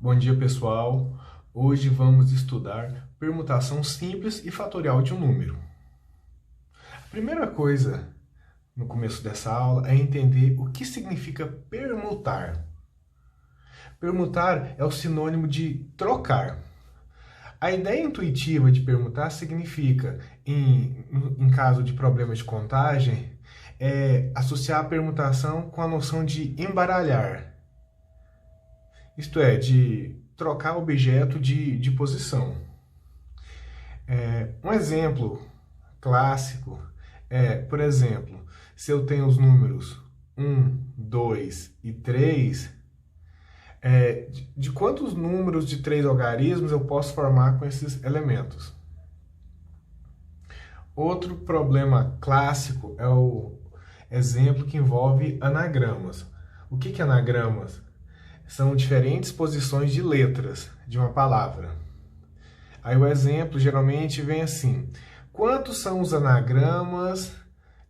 Bom dia, pessoal. Hoje vamos estudar permutação simples e fatorial de um número. A primeira coisa no começo dessa aula é entender o que significa permutar. Permutar é o sinônimo de trocar. A ideia intuitiva de permutar significa, em caso de problemas de contagem, associar a permutação com a noção de embaralhar. Isto é, de trocar objeto de posição. Um exemplo clássico por exemplo, se eu tenho os números 1, 2 e 3, de quantos números de 3 algarismos eu posso formar com esses elementos? Outro problema clássico é o exemplo que envolve anagramas. O que é anagramas? São diferentes posições de letras de uma palavra. Aí o exemplo geralmente vem assim: quantos são os anagramas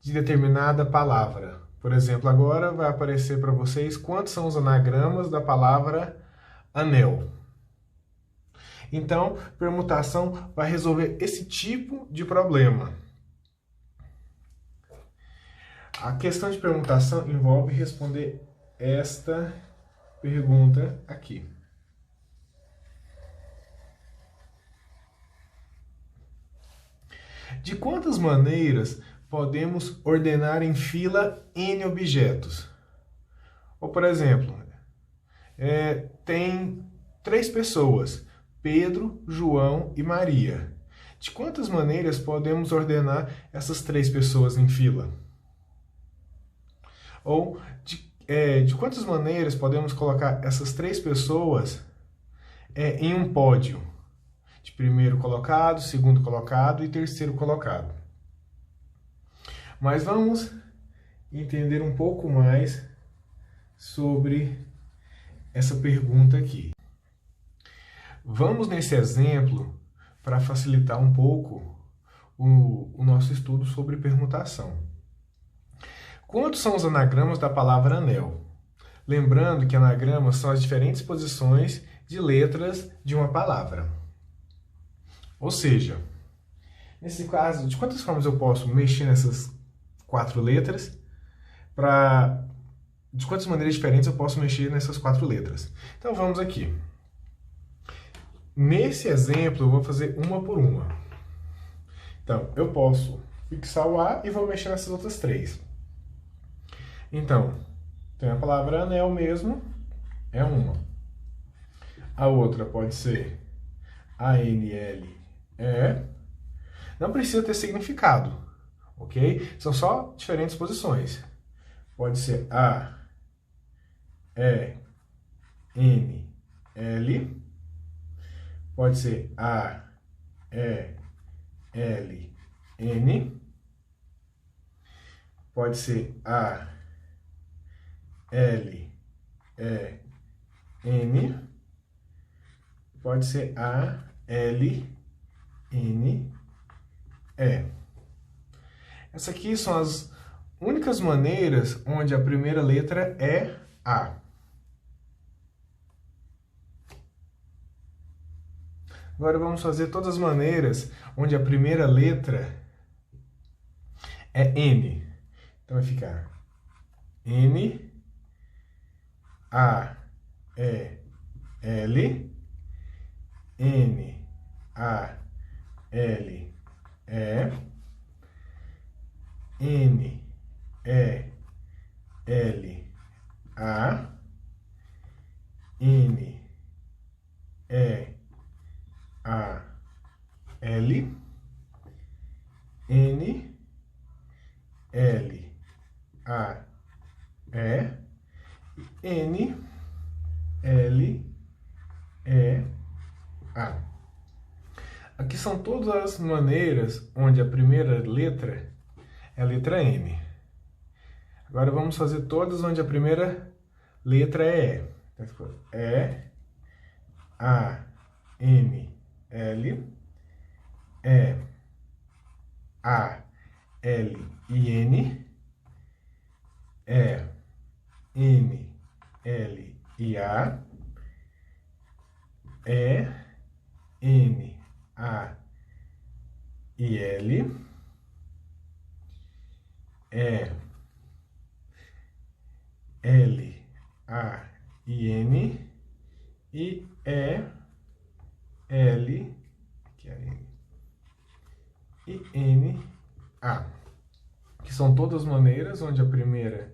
de determinada palavra? Por exemplo, agora vai aparecer para vocês quantos são os anagramas da palavra anel. Então, permutação vai resolver esse tipo de problema. A questão de permutação envolve responder esta pergunta aqui. De quantas maneiras podemos ordenar em fila N objetos? Ou, por exemplo, tem 3 pessoas, Pedro, João e Maria. De quantas maneiras podemos ordenar essas 3 pessoas em fila? Ou de quantas maneiras podemos colocar essas 3 pessoas em um pódio? De primeiro colocado, segundo colocado e terceiro colocado. Mas vamos entender um pouco mais sobre essa pergunta aqui. Vamos nesse exemplo para facilitar um pouco o nosso estudo sobre permutação. Quantos são os anagramas da palavra anel? Lembrando que anagramas são as diferentes posições de letras de uma palavra. Ou seja, nesse caso, de quantas formas eu posso mexer nessas 4 letras? De quantas maneiras diferentes eu posso mexer nessas 4 letras? Então vamos aqui. Nesse exemplo eu vou fazer uma por uma. Então, eu posso fixar o A e vou mexer nessas outras 3. Então, tem a palavra anel mesmo, é uma. A outra pode ser ANLE. Não precisa ter significado, ok? São só diferentes posições. Pode ser A, E, N, L. Pode ser A, E, L, N. Pode ser A, L, E, N. Pode ser A, L, N, E. Essas aqui são as únicas maneiras onde a primeira letra é A. Agora vamos fazer todas as maneiras onde a primeira letra é N. Então vai ficar N, A, E, L, N, A, L, E, N, E, L, A, N, E, A, L, N, L, A, E, N, L, E, A. Aqui são todas as maneiras onde a primeira letra é a letra N. Agora vamos fazer todas onde a primeira letra é E. Então ficou E, A, N, L, E, A, L e N, E, N, L e A, E, N, A e L, E, L, A e N, e E, L, que é N, e N, A, que são todas maneiras onde a primeira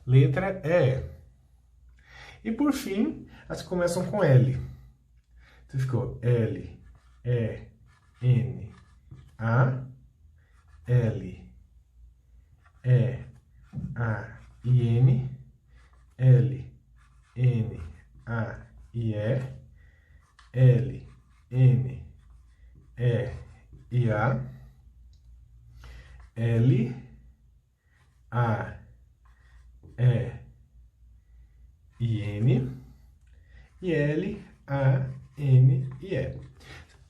letra é E. E por fim, as que começam com L. Então ficou L, E, N, A, L, E, A e N, L, N, A e E, L, N, E e A, L, A, E e N, e L, A, N e E.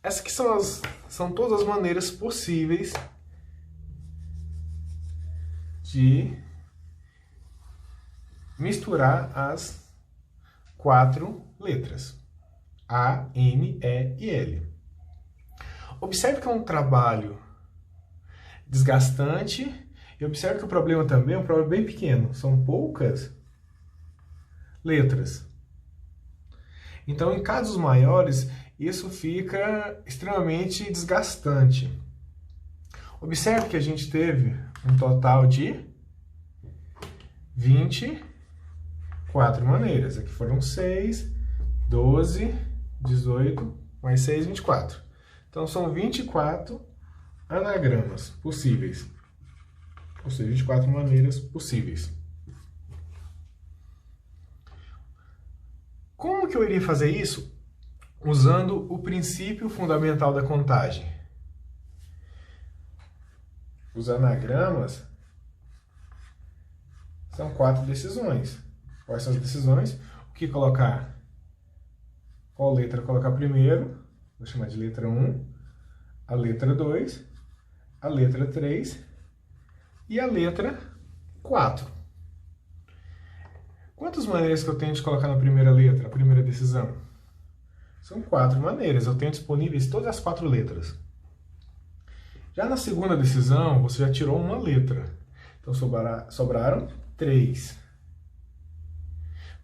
Essas que são todas as maneiras possíveis de misturar as 4 letras, A, N, E e L. Observe que é um trabalho desgastante e observe que o problema também é um problema bem pequeno, são poucas letras. Então, em casos maiores, isso fica extremamente desgastante. Observe que a gente teve um total de 24 maneiras. Aqui foram 6, 12, 18, mais 6, 24. Então, são 24 anagramas possíveis. Ou seja, 24 maneiras possíveis. Como que eu iria fazer isso? Usando o princípio fundamental da contagem. Os anagramas são 4 decisões. Quais são as decisões? O que colocar? Qual letra colocar primeiro? Vou chamar de letra 1, a letra 2, a letra 3 e a letra 4. Quantas maneiras que eu tenho de colocar na primeira letra, a primeira decisão? São 4 maneiras, eu tenho disponíveis todas as 4 letras. Já na segunda decisão, você já tirou uma letra. Então sobraram 3.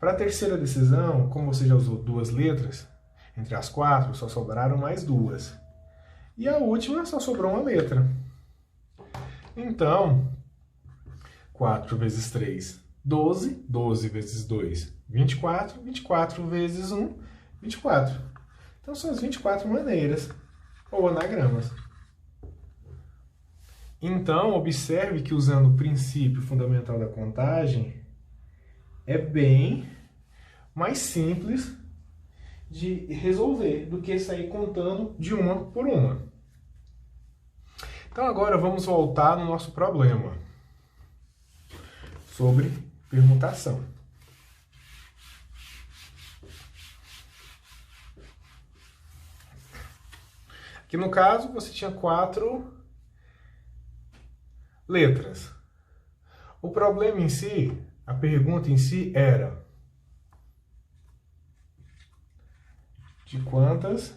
Para a terceira decisão, como você já usou 2 letras, entre as 4 só sobraram mais 2. E a última só sobrou uma letra. Então, 4 vezes 3, 12. 12 vezes 2, 24. 24 vezes 1, 24. Então, são as 24 maneiras, ou anagramas. Então, observe que usando o princípio fundamental da contagem, é bem mais simples de resolver do que sair contando de uma por uma. Então, agora vamos voltar no nosso problema sobre permutação. Aqui no caso, você tinha 4 letras. O problema em si, a pergunta em si era: de quantas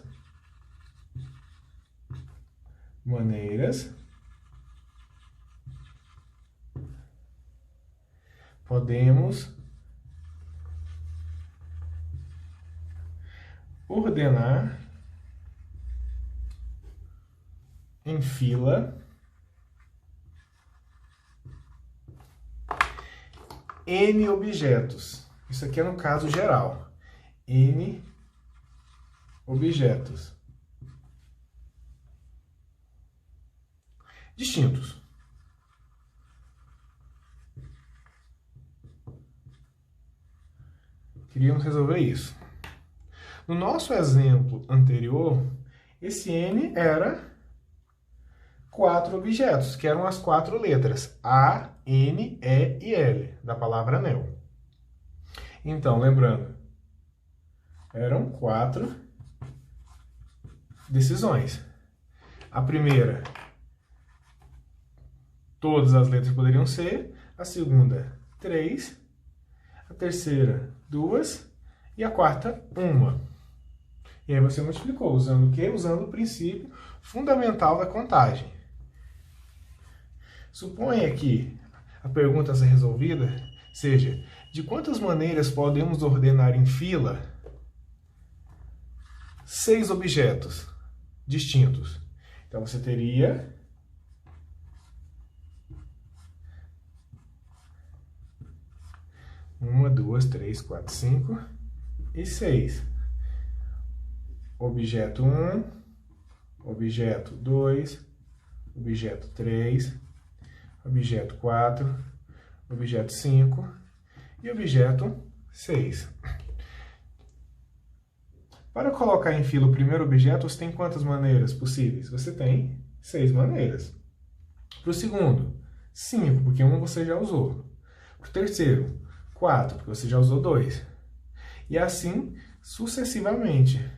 maneiras podemos ordenar em fila N objetos. Isso aqui é no caso geral. N objetos distintos. Queríamos resolver isso. No nosso exemplo anterior, esse N era 4 objetos, que eram as 4 letras A, N, E e L, da palavra anel. Então, lembrando, eram 4 decisões. A primeira, todas as letras poderiam ser. A segunda, 3. A terceira, 2. E a quarta, 1. E aí você multiplicou, usando o quê? Usando o princípio fundamental da contagem. Suponha que a pergunta a ser resolvida seja: de quantas maneiras podemos ordenar em fila 6 objetos distintos? Então você teria 1, 2, 3, 4, 5 e 6. Objeto 1, objeto 2, objeto 3, objeto 4, objeto 5 e objeto 6. Para colocar em fila o primeiro objeto, você tem quantas maneiras possíveis? Você tem 6 maneiras. Para o segundo, 5, porque 1 você já usou. Para o terceiro, 4, porque você já usou 2. E assim sucessivamente.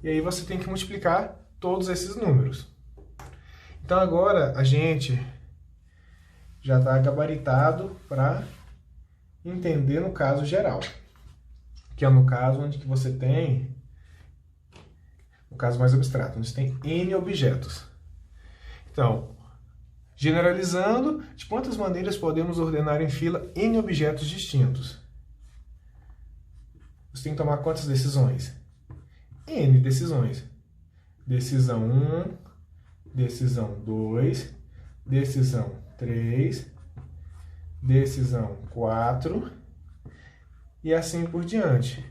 E aí você tem que multiplicar todos esses números. Então agora a gente já está gabaritado para entender no caso geral. Que é no caso onde que você tem, no caso mais abstrato, onde você tem N objetos. Então, generalizando, de quantas maneiras podemos ordenar em fila N objetos distintos? Você tem que tomar quantas decisões? N decisões. Decisão 1, decisão 2, decisão 3, decisão 4 e assim por diante.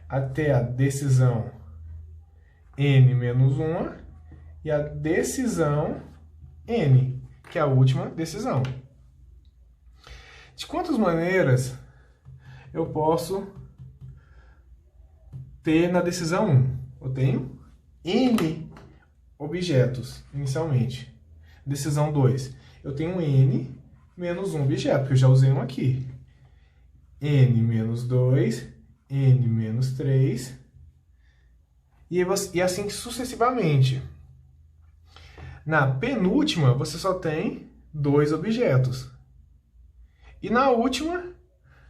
Até a decisão N menos 1 e a decisão N, que é a última decisão. De quantas maneiras eu posso ter na decisão 1? Eu tenho N objetos, inicialmente. Decisão 2, eu tenho N menos 1 objeto, porque eu já usei um aqui. N menos 2, N menos 3, e assim sucessivamente. Na penúltima, você só tem 2 objetos. E na última,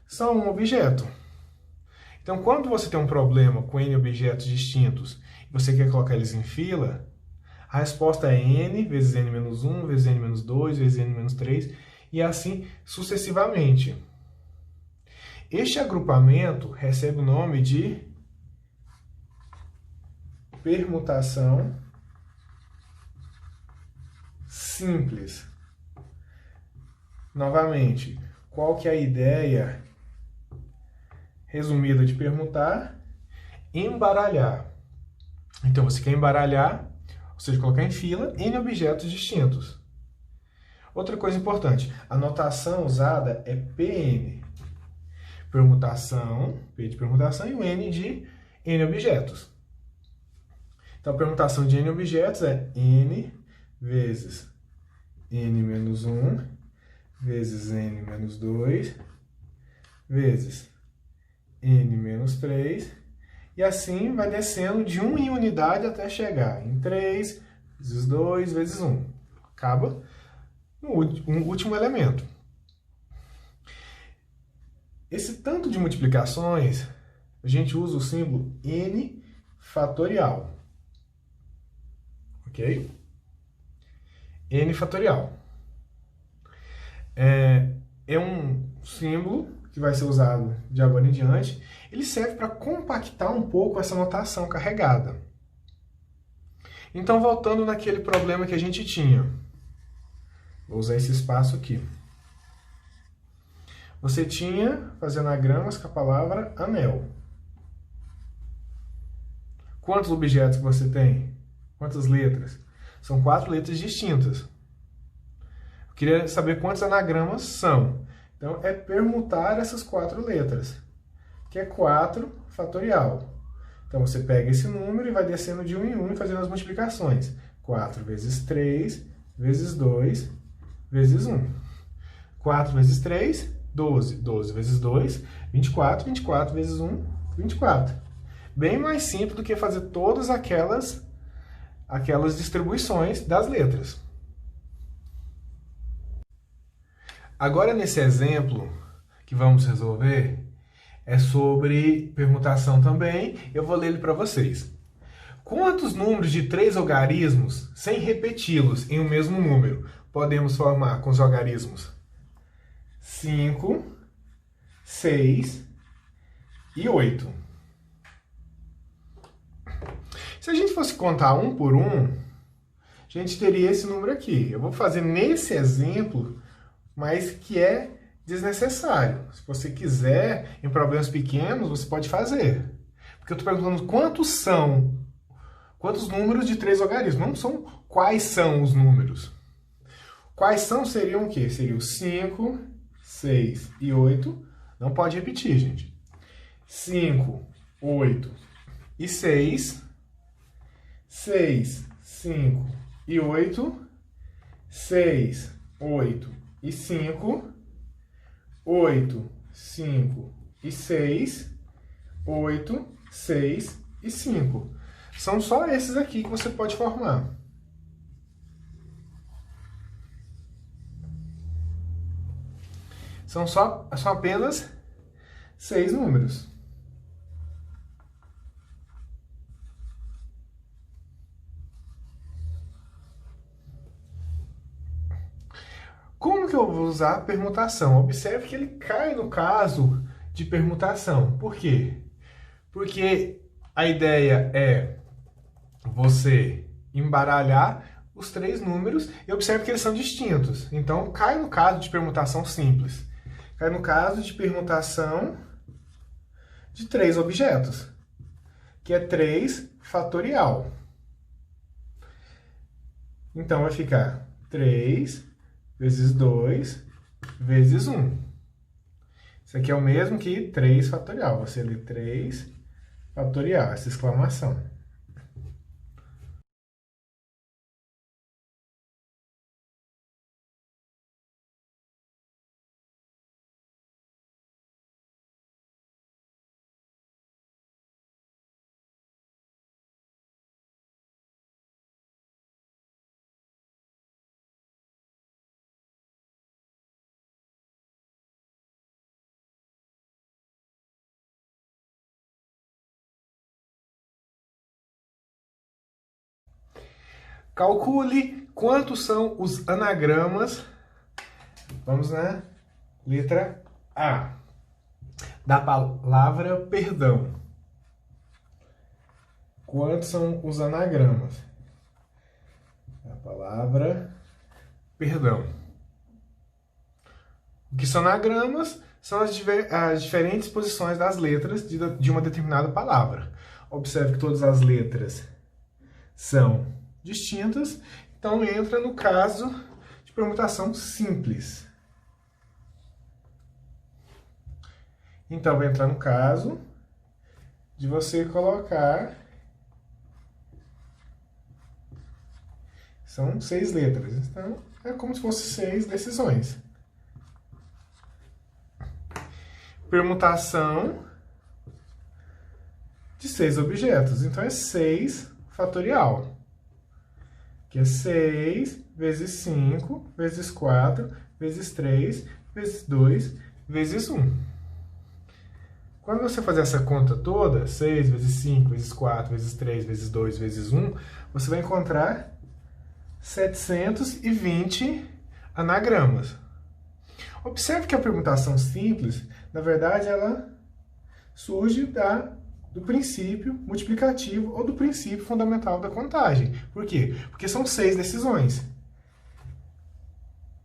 só um objeto. Então, quando você tem um problema com N objetos distintos e você quer colocar eles em fila, a resposta é N vezes N menos 1, vezes N menos 2, vezes N menos 3, e assim sucessivamente. Este agrupamento recebe o nome de permutação simples. Novamente, qual que é a ideia resumida de permutar? Embaralhar. Então, você quer embaralhar, ou seja, colocar em fila N objetos distintos. Outra coisa importante, a notação usada é PN. Permutação, P de permutação, e o N de N objetos. Então, a permutação de N objetos é N vezes N menos 1, vezes N menos 2, vezes N menos 3, e assim vai descendo de 1 em unidade até chegar em 3, vezes 2, vezes 1. Acaba no último elemento. Esse tanto de multiplicações, a gente usa o símbolo N fatorial. Ok? N fatorial. É um símbolo que vai ser usado de agora em diante. Ele serve para compactar um pouco essa notação carregada. Então, voltando naquele problema que a gente tinha. Vou usar esse espaço aqui. Você tinha fazer anagramas com a palavra anel. Quantos objetos você tem? Quantas letras? São 4 letras distintas. Eu queria saber quantos anagramas são. Então, é permutar essas 4 letras, que é 4 fatorial. Então, você pega esse número e vai descendo de 1 em 1 e fazendo as multiplicações. 4 vezes 3, vezes 2, vezes 1. 4 vezes 3, 12. 12 vezes 2, 24. 24 vezes 1, 24. Bem mais simples do que fazer todas aquelas distribuições das letras. Agora, nesse exemplo que vamos resolver, é sobre permutação também. Eu vou ler ele para vocês. Quantos números de 3 algarismos, sem repeti-los em um mesmo número, podemos formar com os algarismos? 5, 6 e 8. Se a gente fosse contar um por um, a gente teria esse número aqui. Eu vou fazer nesse exemplo, mas que é desnecessário. Se você quiser, em problemas pequenos, você pode fazer. Porque eu estou perguntando quantos números de 3 algarismos. Não são quais são os números. Quais são seriam o quê? Seriam 5, 6 e 8. Não pode repetir, gente. 5, 8 e 6. 6, 5 e 8. 6, 8 e 5. 8, 5 e 6. 8, 6 e 5. São só esses aqui que você pode formar. São apenas 6 números. Como que eu vou usar a permutação? Observe que ele cai no caso de permutação. Por quê? Porque a ideia é você embaralhar os 3 números e observe que eles são distintos. Então, cai no caso de permutação simples. Cai no caso de permutação de 3 objetos, que é 3 fatorial. Então, vai ficar 3 vezes 2 vezes 1. Isso aqui é o mesmo que 3 fatorial. Você lê 3 fatorial, essa exclamação. Calcule quantos são os anagramas. Vamos na letra A. Da palavra perdão. Quantos são os anagramas? Da palavra perdão. O que são anagramas? São as diferentes posições das letras de uma determinada palavra. Observe que todas as letras são distintas, então entra no caso de permutação simples. Então vai entrar no caso de você colocar... São 6 letras, então é como se fossem 6 decisões. Permutação de 6 objetos, então é 6 fatorial. Que é 6 vezes 5 vezes 4 vezes 3 vezes 2 vezes 1. Quando você fazer essa conta toda, 6 vezes 5 vezes 4 vezes 3 vezes 2 vezes 1, você vai encontrar 720 anagramas. Observe que a permutação simples, na verdade, ela surge do princípio multiplicativo ou do princípio fundamental da contagem. Por quê? Porque são 6 decisões.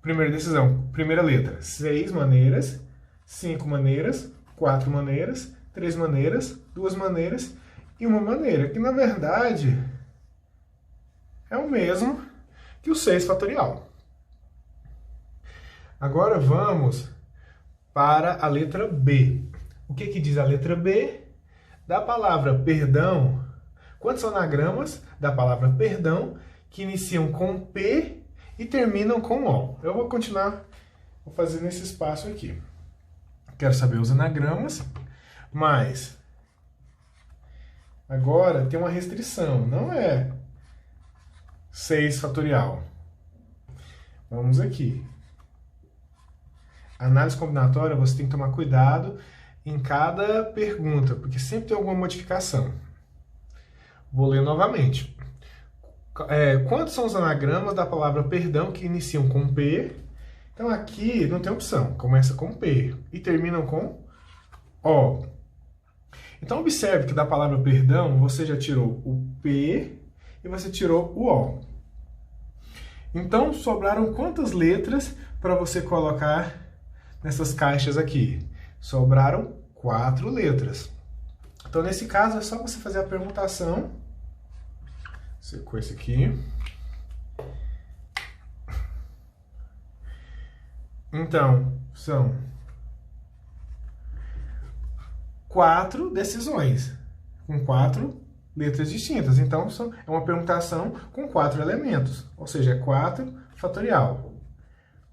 Primeira decisão, primeira letra, 6 maneiras, 5 maneiras, 4 maneiras, 3 maneiras, 2 maneiras e 1 maneira, que na verdade é o mesmo que o 6 fatorial. Agora vamos para a letra B. O que diz a letra B? Da palavra perdão, quantos anagramas da palavra perdão que iniciam com P e terminam com O? Eu vou continuar, vou fazer nesse espaço aqui. Quero saber os anagramas, mas agora tem uma restrição, não é 6 fatorial. Vamos aqui. Análise combinatória, você tem que tomar cuidado em cada pergunta, porque sempre tem alguma modificação. Vou ler novamente. Quantos são os anagramas da palavra perdão que iniciam com P? Então aqui não tem opção. Começa com P e terminam com O. Então observe que da palavra perdão você já tirou o P e você tirou o O. Então sobraram quantas letras para você colocar nessas caixas aqui? Sobraram 4 letras. Então nesse caso é só você fazer a permutação. Secou esse aqui. Então, são 4 decisões, com 4 letras distintas. Então, é uma permutação com 4 elementos. Ou seja, é 4 fatorial.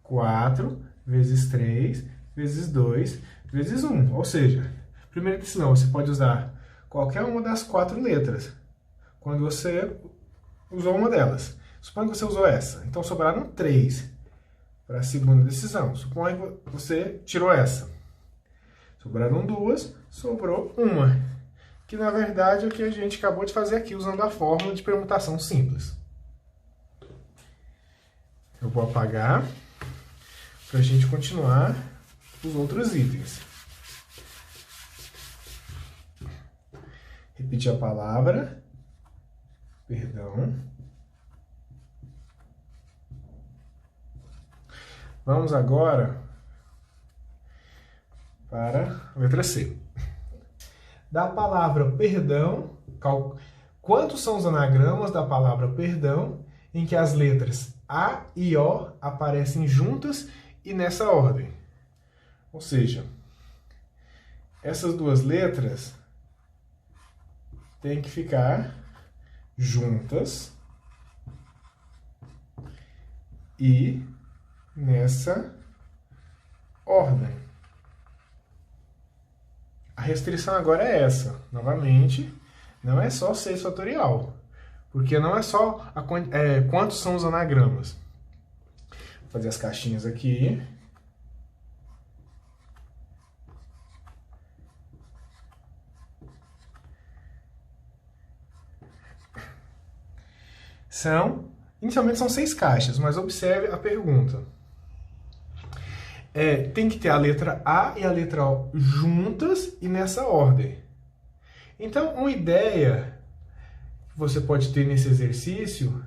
4 vezes 3 vezes 2 vezes 1. Ou seja, primeira decisão, você pode usar qualquer uma das 4 letras. Quando você usou uma delas. Suponha que você usou essa. Então, sobraram 3 para a segunda decisão. Suponha que você tirou essa. Sobraram 2, sobrou uma. Que, na verdade, é o que a gente acabou de fazer aqui, usando a fórmula de permutação simples. Eu vou apagar para a gente continuar os outros itens. Repetir a palavra. Perdão. Vamos agora para a letra C. Da palavra perdão, quantos são os anagramas da palavra perdão em que as letras A e O aparecem juntas e nessa ordem? Ou seja, essas duas letras têm que ficar juntas e nessa ordem. A restrição agora é essa. Novamente, não é só 6 fatorial, porque não é só quantos são os anagramas. Vou fazer as caixinhas aqui. Inicialmente são 6 caixas, mas observe a pergunta. Tem que ter a letra A e a letra O juntas e nessa ordem. Então, uma ideia que você pode ter nesse exercício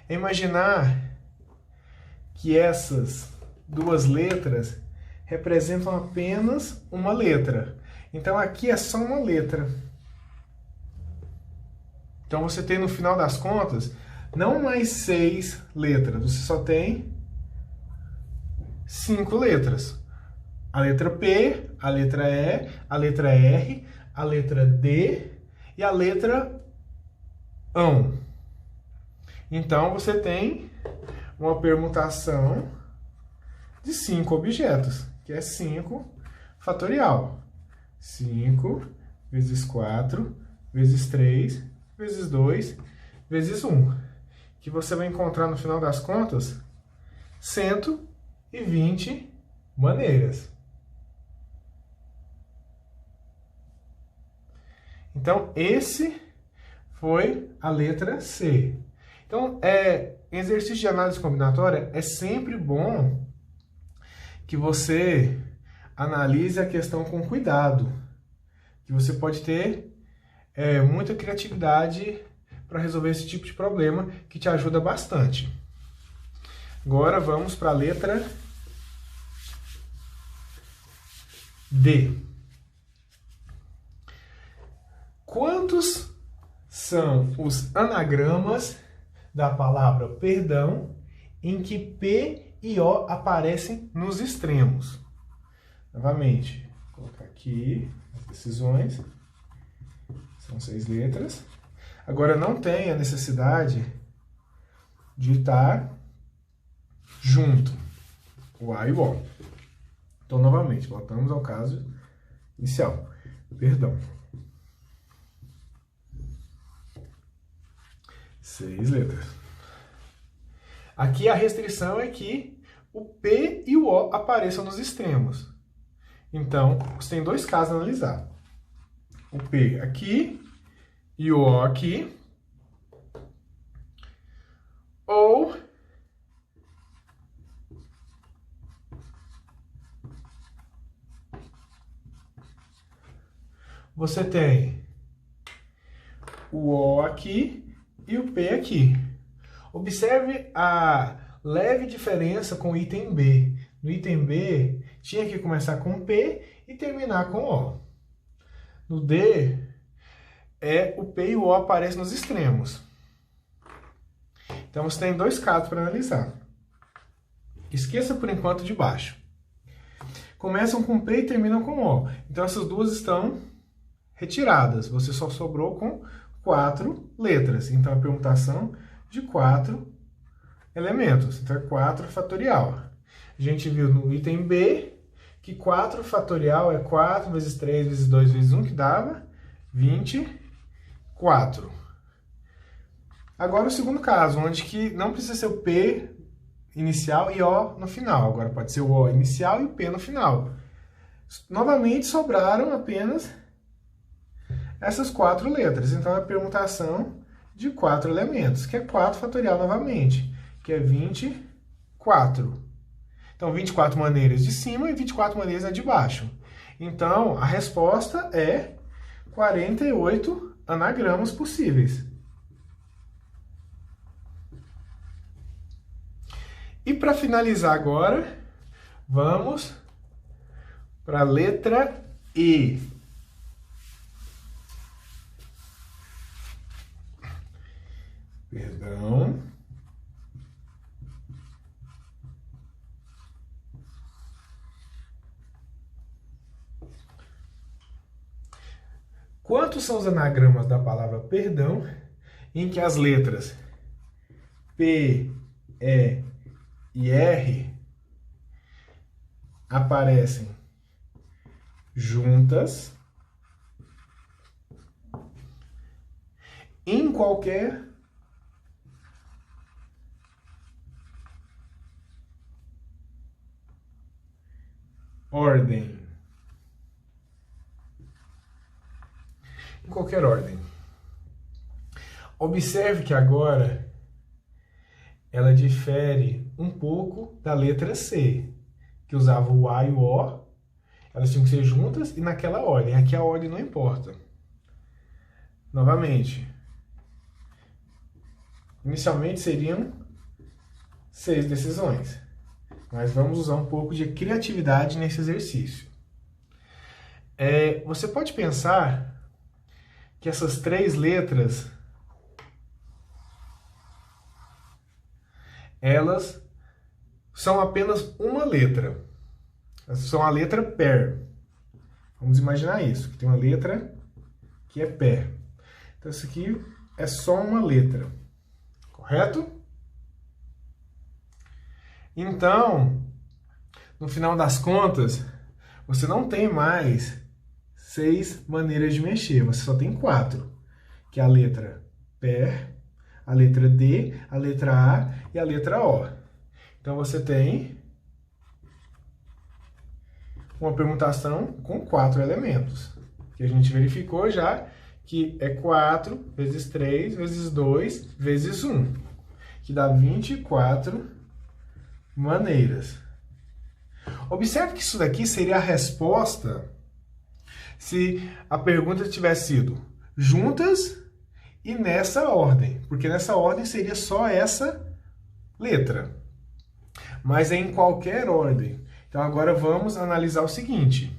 é imaginar que essas duas letras representam apenas uma letra. Então, aqui é só uma letra. Então, você tem, no final das contas, não mais 6 letras, você só tem 5 letras. A letra P, a letra E, a letra R, a letra D e a letra ão. Então, você tem uma permutação de 5 objetos, que é 5 fatorial. 5 vezes 4 vezes 3 vezes 2 vezes 1. Que você vai encontrar, no final das contas, 120 maneiras. Então, esse foi a letra C. Então, exercício de análise combinatória é sempre bom que você analise a questão com cuidado. Que você pode ter muita criatividade para resolver esse tipo de problema, que te ajuda bastante. Agora vamos para a letra D. Quantos são os anagramas da palavra perdão em que P e O aparecem nos extremos? Novamente, vou colocar aqui as decisões. São 6 letras. Agora não tem a necessidade de estar junto o A e o O. Então, novamente, voltamos ao caso inicial. Perdão. 6 letras. Aqui a restrição é que o P e o O apareçam nos extremos. Então, você tem 2 casos a analisar. O P aqui e o O aqui, você tem o O aqui e o P aqui. Observe a leve diferença com o item B. No item B, tinha que começar com P e terminar com O. No D, o P e o O aparecem nos extremos. Então, você tem dois casos para analisar. Esqueça por enquanto de baixo. Começam com P e terminam com O. Então, essas duas estão retiradas. Você só sobrou com 4 letras. Então, a permutação de 4 elementos. Então, é 4 fatorial. A gente viu no item B que 4 fatorial é 4 vezes 3 vezes 2 vezes 1, que dava 24. Agora, o segundo caso, onde que não precisa ser o P inicial e O no final. Agora pode ser o O inicial e o P no final. Novamente, sobraram apenas essas 4 letras. Então, é a permutação de 4 elementos, que é 4 fatorial novamente, que é 24. Então, 24 maneiras de cima e 24 maneiras de baixo. Então, a resposta é 48 anagramas possíveis. E para finalizar agora, vamos para a letra E. Perdão. Quantos são os anagramas da palavra perdão em que as letras P, E e R aparecem juntas em qualquer ordem? Em qualquer ordem. Observe que agora ela difere um pouco da letra C, que usava o A e o O. Elas tinham que ser juntas e naquela ordem. Aqui a ordem não importa. Novamente. Inicialmente seriam 6 decisões. Mas vamos usar um pouco de criatividade nesse exercício. Você pode pensar que essas 3 letras, elas são apenas uma letra. Elas são a letra PER. Vamos imaginar isso, que tem uma letra que é PER. Então, isso aqui é só uma letra. Correto? Então, no final das contas, você não tem mais 6 maneiras de mexer. Você só tem 4. Que é a letra PER, a letra D, a letra A e a letra O. Então, você tem uma permutação com 4 elementos. Que a gente verificou já que é 4 vezes 3 vezes 2 vezes 1. Que dá 24 maneiras. Observe que isso daqui seria a resposta se a pergunta tivesse sido juntas e nessa ordem, porque nessa ordem seria só essa letra. Mas é em qualquer ordem. Então agora vamos analisar o seguinte.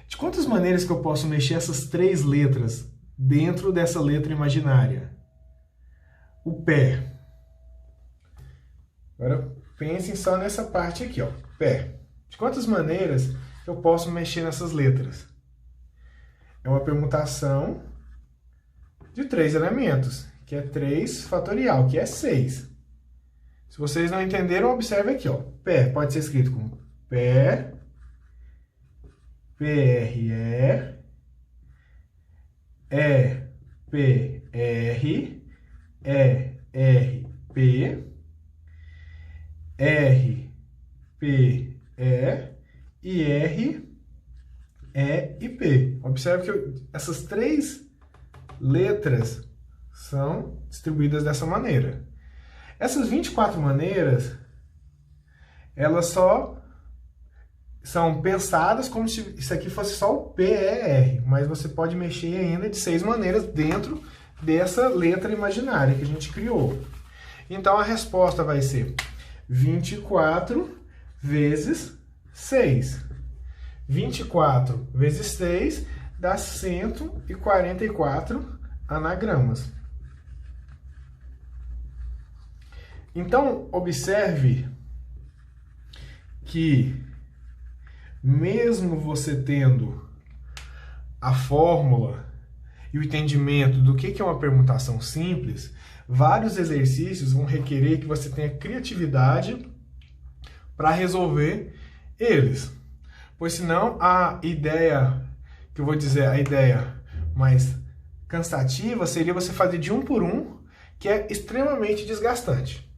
De quantas maneiras que eu posso mexer essas 3 letras dentro dessa letra imaginária? O pé. Agora pensem só nessa parte aqui, ó, pé. De quantas maneiras eu posso mexer nessas letras? É uma permutação de 3 elementos, que é 3 fatorial, que é 6. Se vocês não entenderam, observe aqui, ó. Pé pode ser escrito como pé, PRE, EPR, ERP, RPE e REIP. Observe que essas 3 letras são distribuídas dessa maneira. Essas 24 maneiras, elas só são pensadas como se isso aqui fosse só o PER, mas você pode mexer ainda de 6 maneiras dentro dessa letra imaginária que a gente criou. Então a resposta vai ser 24 vezes 6. 24 vezes 6 dá 144 anagramas. Então, observe que, mesmo você tendo a fórmula e o entendimento do que é uma permutação simples, vários exercícios vão requerer que você tenha criatividade para resolver eles. Pois senão a ideia, que eu vou dizer, a ideia mais cansativa seria você fazer de um por um, que é extremamente desgastante.